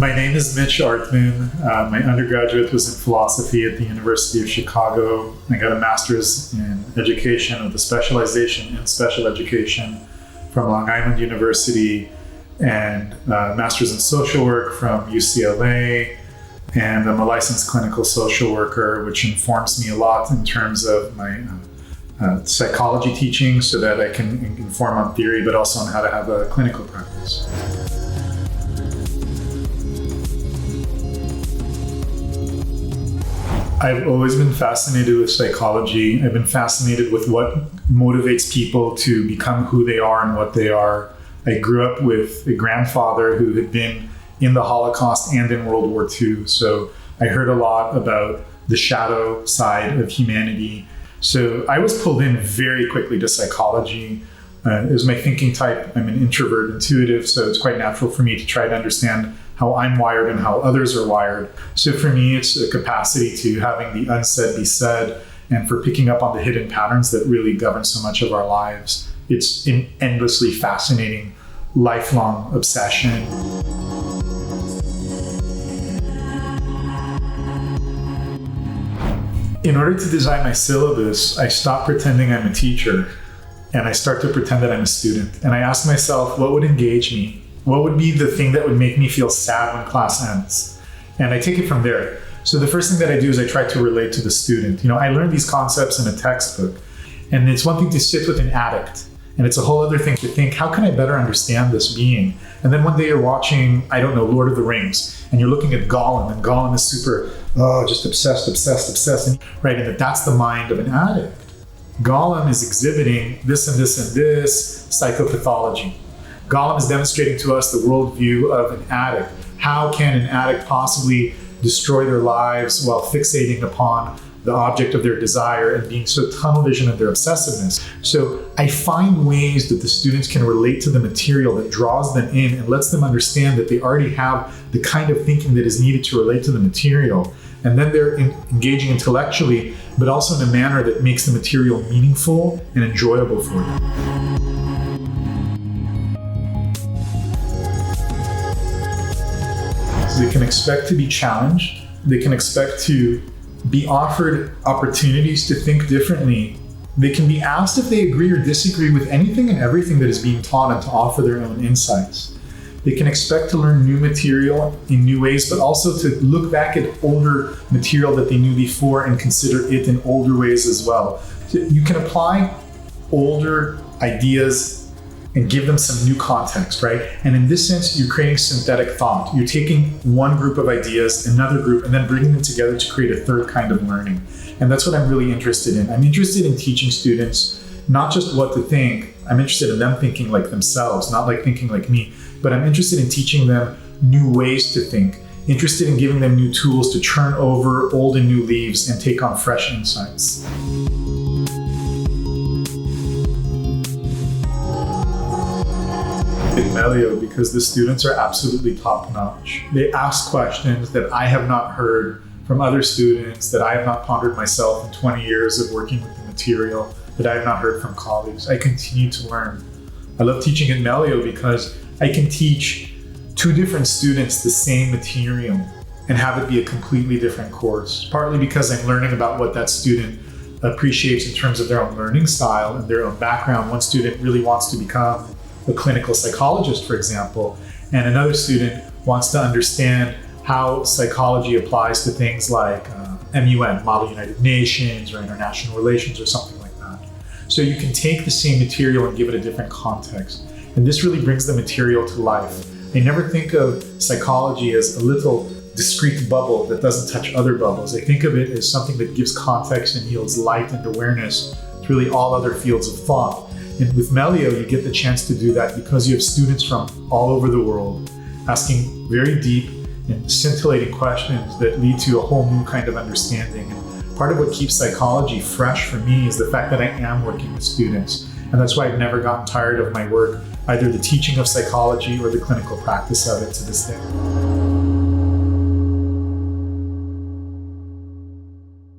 My name is Mitch Arthman. My undergraduate was in philosophy at the University of Chicago. I got a master's in education with a specialization in special education from Long Island University and a master's in social work from UCLA. And I'm a licensed clinical social worker, which informs me a lot in terms of my psychology teaching so that I can inform on theory, but also on how to have a clinical practice. I've always been fascinated with psychology. I've been fascinated with what motivates people to become who they are and what they are. I grew up with a grandfather who had been in the Holocaust and in World War II. So I heard a lot about the shadow side of humanity. So I was pulled in very quickly to psychology. It was my thinking type. I'm an introvert, intuitive, so it's quite natural for me to try to understand how I'm wired and how others are wired. So for me, it's a capacity to having the unsaid be said, and for picking up on the hidden patterns that really govern so much of our lives. It's an endlessly fascinating, lifelong obsession. In order to design my syllabus, I stopped pretending I'm a teacher and I start to pretend that I'm a student. And I ask myself, what would engage me? What would be the thing that would make me feel sad when class ends? And I take it from there. So the first thing that I do is I try to relate to the student. I learned these concepts in a textbook, and it's one thing to sit with an addict, and it's a whole other thing to think, how can I better understand this being? And then one day you're watching, Lord of the Rings, and you're looking at Gollum, and Gollum is super, just obsessed. And that's the mind of an addict. Gollum is exhibiting this and this and this psychopathology. Gollum is demonstrating to us the worldview of an addict. How can an addict possibly destroy their lives while fixating upon the object of their desire and being so tunnel vision of their obsessiveness? So I find ways that the students can relate to the material that draws them in and lets them understand that they already have the kind of thinking that is needed to relate to the material. And then they're engaging intellectually, but also in a manner that makes the material meaningful and enjoyable for them. So they can expect to be challenged. They can expect to be offered opportunities to think differently. They can be asked if they agree or disagree with anything and everything that is being taught and to offer their own insights. They can expect to learn new material in new ways, but also to look back at older material that they knew before and consider it in older ways as well. So you can apply older ideas and give them some new context, right? And in this sense, you're creating synthetic thought. You're taking one group of ideas, another group, and then bringing them together to create a third kind of learning. And that's what I'm really interested in. I'm interested in teaching students not just what to think. I'm interested in them thinking like themselves, not like thinking like me, but I'm interested in teaching them new ways to think, interested in giving them new tools to turn over old and new leaves and take on fresh insights. In Melio, because the students are absolutely top-notch. They ask questions that I have not heard from other students, that I have not pondered myself in 20 years of working with the material, that I have not heard from colleagues. I continue to learn. I love teaching in Melio because I can teach two different students the same material and have it be a completely different course, partly because I'm learning about what that student appreciates in terms of their own learning style and their own background. One student really wants to become a clinical psychologist, for example, and another student wants to understand how psychology applies to things like MUN, Model United Nations, or international relations, or something like that. So you can take the same material and give it a different context. And this really brings the material to life. I never think of psychology as a little discrete bubble that doesn't touch other bubbles. I think of it as something that gives context and yields light and awareness to really all other fields of thought. And with Melio, you get the chance to do that because you have students from all over the world asking very deep and scintillating questions that lead to a whole new kind of understanding. And part of what keeps psychology fresh for me is the fact that I am working with students. And that's why I've never gotten tired of my work, either the teaching of psychology or the clinical practice of it to this day.